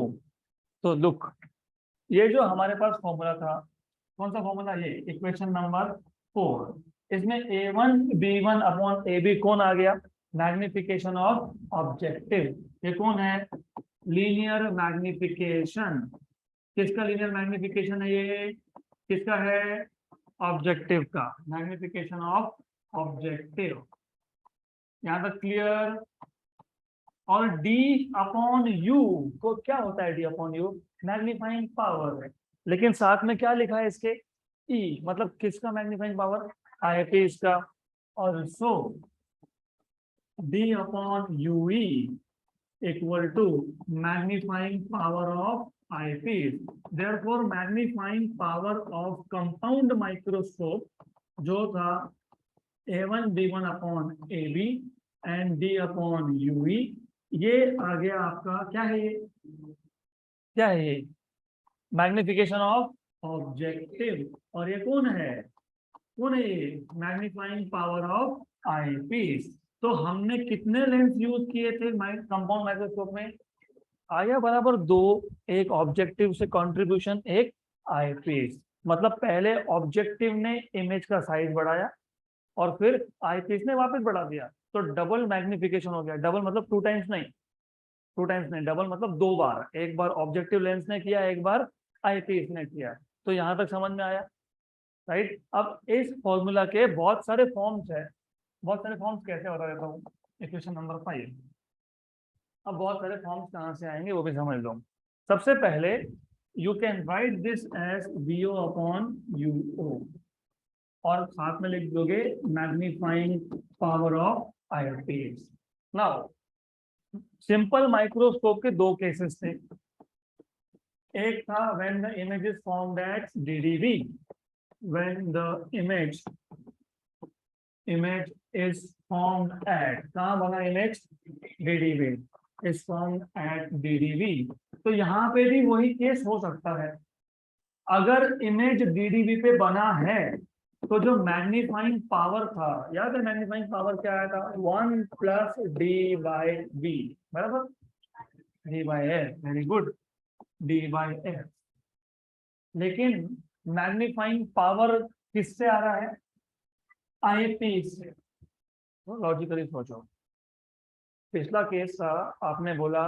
तो लुक, ये जो हमारे पास फॉर्मूला था, कौन सा फॉर्मूला? ये इक्वेशन नंबर 4, इसमें a1 b1 अपॉन ab कौन आ गया? Magnification of objective. ये कौन है? Linear magnification. किसका लीनियर मैग्निफिकेशन है ये? किसका है? ऑब्जेक्टिव का, मैग्निफिकेशन ऑफ ऑब्जेक्टिव। यहां तक क्लियर? और d अपॉन यू को क्या होता है? d upon you magnifying power है, लेकिन साथ में क्या लिखा है इसके? e, मतलब किसका मैग्नीफाइंग पावर? आई पीस का। और so d upon U equal to magnifying power of eyepiece. Therefore magnifying power of compound microscope जो था a1 b1 upon ab and d upon ue, ये आ गया आपका, क्या है ये? क्या है ये? Magnification of objective. और ये कौन है? कौन है ये? Magnifying power of eyepiece. तो हमने कितने लेंस यूज किए थे कंपाउंड माइक्रोस्कोप में? आया बराबर 2, एक ऑब्जेक्टिव से कंट्रीब्यूशन, एक आईपीस। मतलब पहले ऑब्जेक्टिव ने इमेज का साइज बढ़ाया और फिर आईपीस ने वापस बढ़ा दिया, तो डबल मैग्निफिकेशन हो गया। डबल मतलब 2 टाइम्स नहीं, 2 टाइम्स नहीं, डबल मतलब 2 बार। एक बार ऑब्जेक्टिव लेंस ने किया, एक बार आईपीस ने किया। तो यहां तक समझ में आया, राइट? अब इस फॉर्मूला के बहुत सारे फॉर्म्स है। बहुत सारे फॉर्म्स कैसे बता देता हूँ, इक्वेशन नंबर 5। अब बहुत सारे फॉर्म्स कहाँ से आएंगे वो भी समझ लो। सबसे पहले you can write this as VO upon UO, और साथ में लिख दोगे magnifying power of eyepiece. Now simple microscope के 2 केसेस थे। एक था when the image is formed at DDV, when the image is formed at, कहाँ बना इमेज? DDV is formed at DDV। तो यहाँ पे भी वही केस हो सकता है। अगर इमेज DDV पे बना है तो जो मैग्नीफाइंग पावर था, याद है मैग्नीफाइंग पावर क्या आया था? 1 प्लस d/v, बराबर d/f। Very good, d/f। लेकिन मैग्नीफाइंग पावर किससे आ रहा है? आईपीस से। तो लॉजिकली सोचो, पिछला केस था, आपने बोला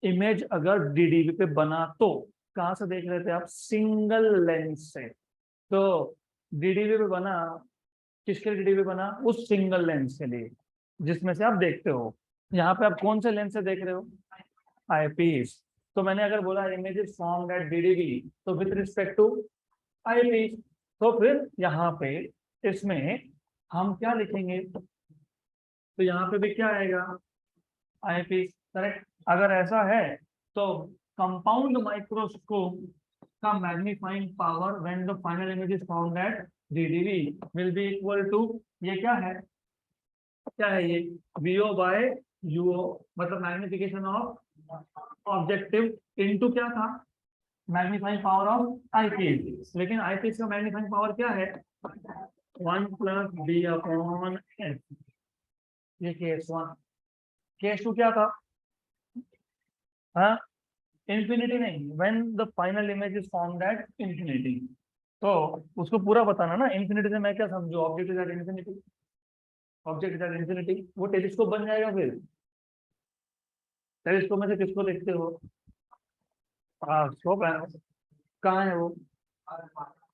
इमेज अगर DDV पे बना तो कहाँ से देख रहे थे आप? सिंगल लेंस से। तो DDV पे बना, किसके लिए DDV बना? उस सिंगल लेंस के लिए जिसमें से आप देखते हो। यहाँ पे आप कौन से लेंस से देख रहे हो? आईपीस। तो मैंने अगर बोला image is formed at DDV, तो विथ रिस्पेक्ट टू आईपीस, तो फिर यहाँ पे इसमें हम क्या लिखेंगे? तो यहाँ पे भी क्या आएगा? Eyepiece, correct. अगर ऐसा है तो कंपाउंड माइक्रोस्कोप का magnifying power when the final image is found at DDV will be equal to, ये क्या है? क्या है ये? VO बाय UO, मतलब मैग्निफिकेशन ऑफ ऑब्जेक्टिव इनटू क्या था? Magnifying power of eyepiece. लेकिन आईपीस का मैग्नीफाइंग पावर क्या है? 1 प्लस d अपॉन f। ये केस 1। केस 2 क्या था? हाँ, इंफिनिटी नहीं, when the final image is formed at infinity. तो उसको पूरा बताना ना, इंफिनिटी से मैं क्या समझू? Object is at infinity, object is at infinity, वो टेलीस्कोप बन जाएगा। फिर टेलीस्कोप में से किसको देखते हो? हाँ, स्कोप है। कहाँ है वो?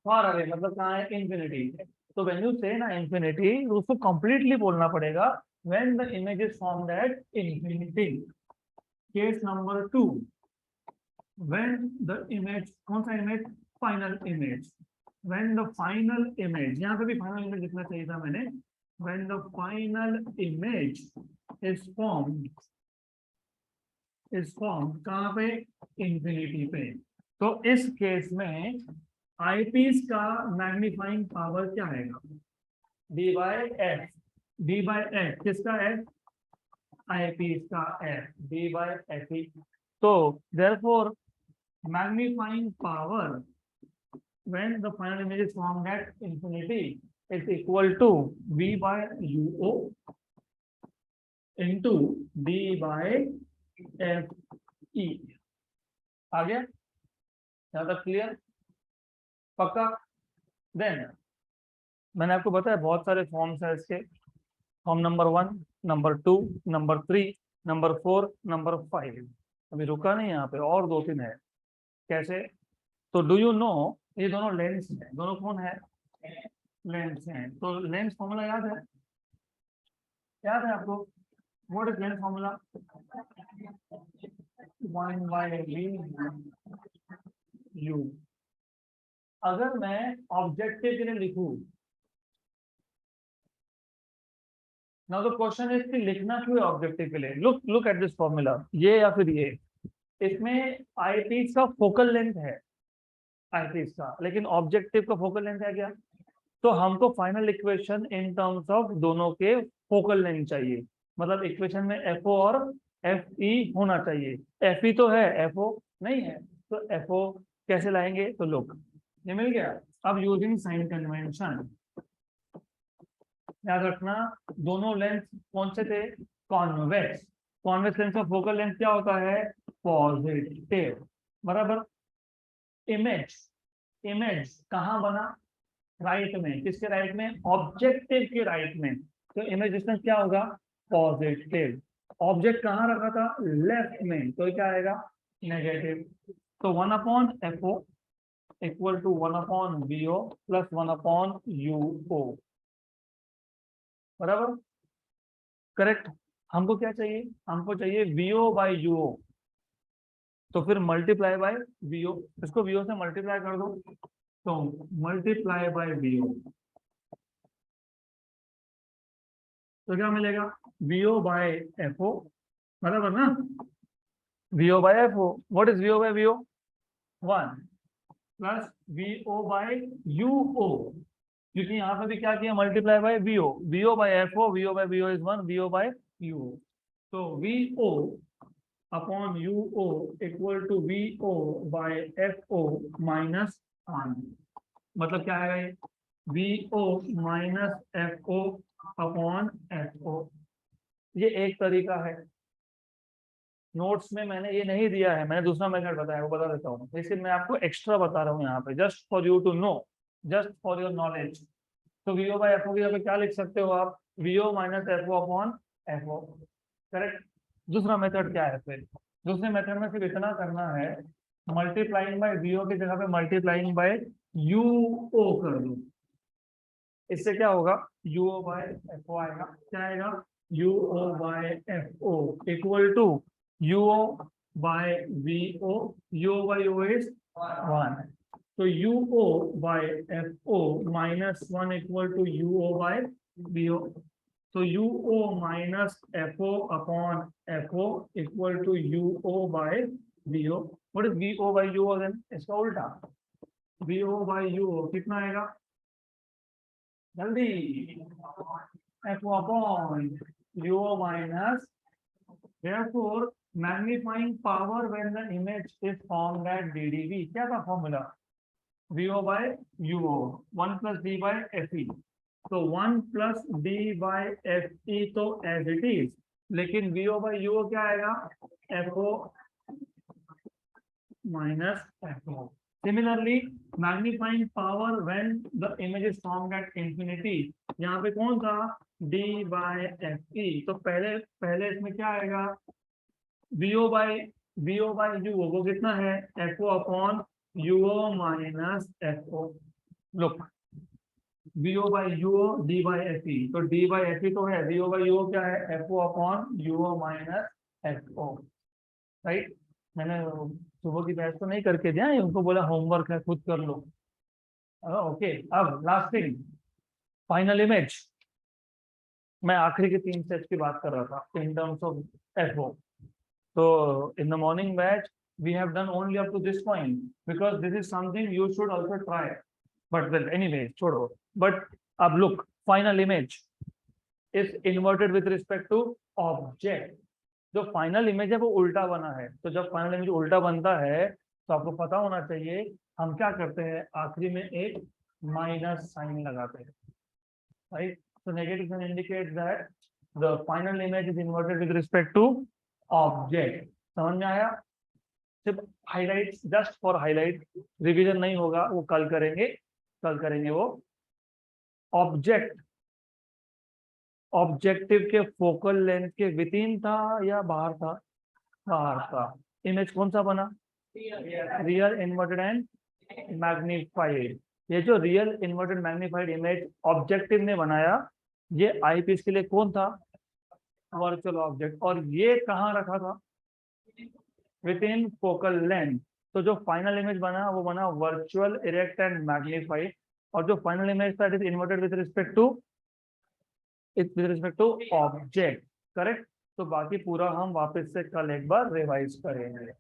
फार अवे, मतलब कहाँ है? इंफिनिटी। तो व्हेन यू से ना इंफिनिटी, उसको कंप्लीटली बोलना पड़ेगा when the image is formed at infinity. Case number 2, when the image, कौन सा image? Final image. when the final image, यहाँ पे भी फाइनल इमेज लिखना चाहिए था मैंने। when the final image is formed is form कहाँ पे, इंफिनिटी पे। तो इस केस में आईपीस का मैग्नीफाइंग पावर क्या आएगा, D by F. D by F किसका एफ, आईपीस का F, D by F E. तो therefore magnifying power when the final image is formed at infinity is equal to v by uo into d by f e। आ गया, यहाँ तक clear, पक्का। Then मैंने आपको बताया बहुत सारे फॉर्म्स है इसके, form number 1, number 2, number 3, number 4, number 5। अभी रुका नहीं यहाँ पे, और 2-3 है। कैसे, तो डू यू नो, ये दोनों लेंस हैं, दोनों कौन है, लेंस हैं। तो लेंस फॉर्मूला याद है, याद है आपको, what is lens formula, 1 by v u। अगर मैं ऑब्जेक्टिव के लिए लिखूं, नाउ द क्वेश्चन इज कि लिखना क्यों है ऑब्जेक्टिव के लिए। लुक एट दिस फॉर्मूला, ये या फिर ये, इसमें आईपीस का फोकल लेंथ है, आईपीस का, लेकिन ऑब्जेक्टिव का फोकल लेंथ है क्या। तो हमको final equation in terms of दोनों के फोकल लेंथ चाहिए, मतलब इक्वेशन में एफओ और एफ ई होना चाहिए। एफ ई तो है, एफओ नहीं है, तो एफओ कैसे लाएंगे, तो लुक ये मिल गया। अब यूजिंग साइन कन्वेंशन, याद रखना दोनों लेंथ कौन से थे, कॉन्वेक्स। कॉन्वेक्स लेंस का फोकल लेंथ क्या होता है, पॉजिटिव, बराबर। इमेज, इमेज कहाँ बना, राइट में, किसके राइट में, ऑब्जेक्टिव के राइट में। तो इमेज डिस्टेंस क्या होगा, पॉजिटिव। ऑब्जेक्ट कहाँ रखा था, लेफ्ट में, तो क्या आएगा, नेगेटिव। तो 1/FO equal to 1/VO plus 1/UO, बराबर, करेक्ट। हमको क्या चाहिए, हमको चाहिए VO बाई UO, तो फिर मल्टीप्लाई बाय VO, इसको VO से मल्टीप्लाई कर दो, तो मल्टीप्लाई बाय VO, तो क्या मिलेगा, VO बाय FO, बराबर ना, VO by FO। What is VO by VO, 1 plus VO by UO, क्योंकि यहाँ पे भी क्या किया, multiply by VO, VO by FO, VO by VO is 1, VO by UO। तो VO upon UO equal to VO by FO minus 1, मतलब क्या आएगा ये, VO minus FO upon FO। ये एक तरीका है, नोट्स में मैंने ये नहीं दिया है, मैंने दूसरा मेथड बताया, वो बता देता हूँ, लेकिन मैं आपको एक्स्ट्रा बता रहा हूँ यहाँ पे, just for you to know, just for your knowledge. तो VO बाय FO की जगह क्या लिख सकते हो आप, VO minus FO upon FO, correct. दूसरा मेथड क्या है, फिर दूसरे मेथड में सिर्फ इतना करना है, मल्टीप्लाइंग बाय VO की जगह पे मल्टीप्लाइंग बाय UO कर दो, इससे क्या होगा, UO बाय FO आएगा, क्या आएगा, UO by FO equal to UO by VO, UO by UO is 1, तो UO by FO minus 1 equal to UO by VO, तो UO minus FO upon FO equal to UO by VO। What is VO by UO then, इसका उल्टा, VO by UO कितना आएगा, जल्दी, FO अपॉन UO minus, therefore magnifying power when the image is formed at DDV, क्या था formula, VO by UO 1 plus D by FE, तो 1 plus D by FE तो एज इट इज, लेकिन VO by UO क्या आएगा, FO minus FO। Similarly, magnifying power when the image is formed at infinity, यहाँ पे कौन था, D by FE, तो पहले इसमें क्या आएगा, VO by UO वो कितना है, FO अपॉन UO minus FO। Look, VO by UO D by FE, तो D by FE तो है, VO by UO क्या है, FO अपॉन UO माइनस FO, राइट। मैंने सुबह की बैच तो नहीं करके दिया, उनको बोला होमवर्क है खुद कर लो, ओके। अब लास्ट थिंग, फाइनल इमेज, मैं आखिरी के 3 सेट्स की बात कर रहा था in terms of FO। So in the morning batch, we have done only up to this point because this is something you should also try. But well, anyway, छोड़ो. But अब look, final image is inverted with respect to object. जो final image है वो उल्टा बना है, तो जब फाइनल इमेज उल्टा बनता है तो आपको पता होना चाहिए हम क्या करते हैं, आखिरी में एक माइनस साइन लगाते हैं, right. So negative sign indicates that the final image is inverted with respect to object. समझ में आया? सिर्फ highlight, just for highlight, revision नहीं होगा, वो कल करेंगे वो. ऑब्जेक्ट ऑब्जेक्टिव के फोकल लेंथ के विद इन था या बाहर था? बाहर था. इमेज कौन सा बना? Real inverted and magnified. ये जो real inverted magnified image objective ने बनाया, ये आई पीस के लिए कौन था? Virtual object. और ये कहाँ रखा था? With in focal length. तो जो फाइनल इमेज बना वो बना वर्चुअल, इरेक्ट एंड मैग्नीफाइड. और जो फाइनल इमेज था it is inverted with respect to object. Correct. तो बाकी पूरा हम वापस से कल एक बार रिवाइज करेंगे.